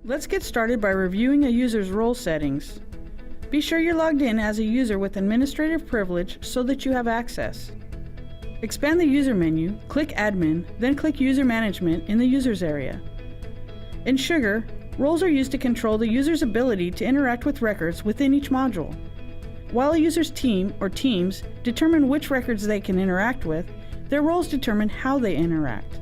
Let's get started by reviewing a user's role settings. Be sure you're logged in as a user with administrative privilege so that you have access. Expand the user menu, click Admin, then click User Management in the Users area. In Sugar, roles are used to control the user's ability to interact with records within each module. While a user's team or teams determine which records they can interact with, their roles determine how they interact.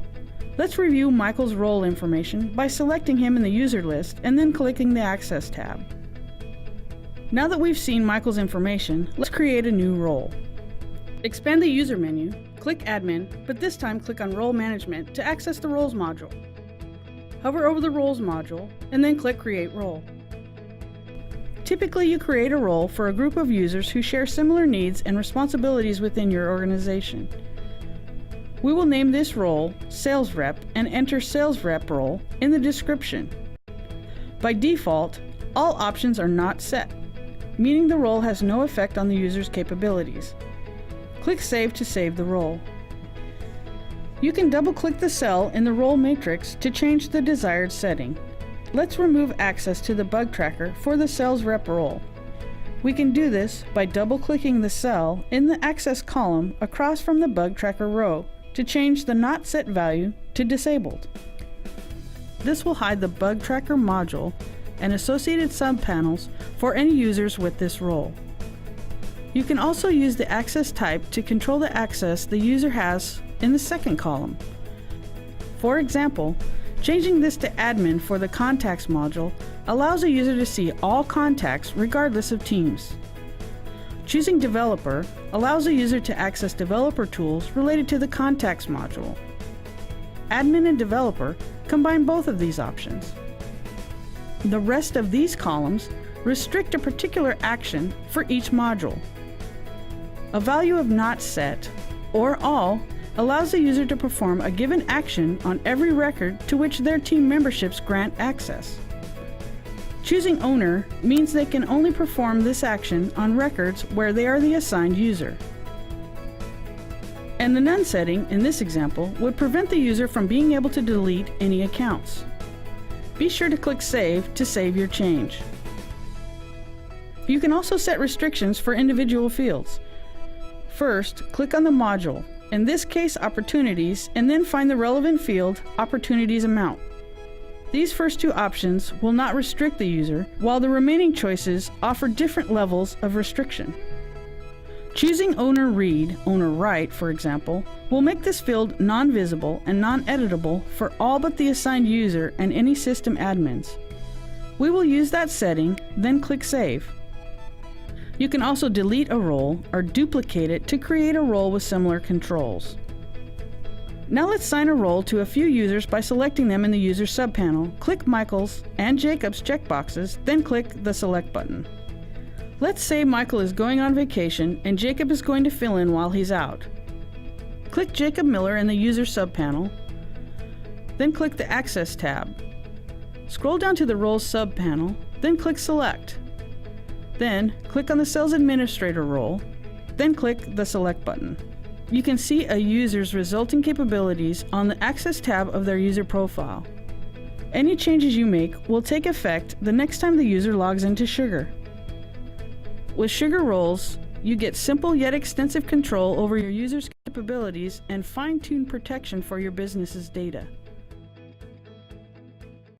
Let's review Michael's role information by selecting him in the user list and then clicking the Access tab. Now that we've seen Michael's information, let's create a new role. Expand the user menu, click Admin, but this time click on Role Management to access the Roles module. Hover over the Roles module and then click Create Role. Typically, you create a role for a group of users who share similar needs and responsibilities within your organization. We will name this role Sales Rep and enter Sales Rep role in the description. By default, all options are not set, meaning the role has no effect on the user's capabilities. Click Save to save the role. You can double-click the cell in the role matrix to change the desired setting. Let's remove access to the bug tracker for the Sales Rep role. We can do this by double-clicking the cell in the Access column across from the bug tracker row to change the not set value to disabled. This will hide the bug tracker module and associated subpanels for any users with this role. You can also use the access type to control the access the user has in the second column. For example, changing this to Admin for the Contacts module allows a user to see all contacts regardless of teams. Choosing Developer allows a user to access developer tools related to the Contacts module. Admin and Developer combine both of these options. The rest of these columns restrict a particular action for each module. A value of not set, or all, allows the user to perform a given action on every record to which their team memberships grant access. Choosing Owner means they can only perform this action on records where they are the assigned user. And the None setting in this example would prevent the user from being able to delete any accounts. Be sure to click Save to save your change. You can also set restrictions for individual fields. First, click on the module, in this case Opportunities, and then find the relevant field, Opportunities Amount. These first two options will not restrict the user, while the remaining choices offer different levels of restriction. Choosing Owner Read, Owner Write, for example, will make this field non-visible and non-editable for all but the assigned user and any system admins. We will use that setting, then click Save. You can also delete a role or duplicate it to create a role with similar controls. Now let's assign a role to a few users by selecting them in the User subpanel. Click Michael's and Jacob's checkboxes, then click the Select button. Let's say Michael is going on vacation and Jacob is going to fill in while he's out. Click Jacob Miller in the User subpanel, then click the Access tab. Scroll down to the Roles subpanel, then click Select. Then click on the Sales Administrator role, then click the Select button. You can see a user's resulting capabilities on the Access tab of their user profile. Any changes you make will take effect the next time the user logs into Sugar. With Sugar roles, you get simple yet extensive control over your user's capabilities and fine-tuned protection for your business's data.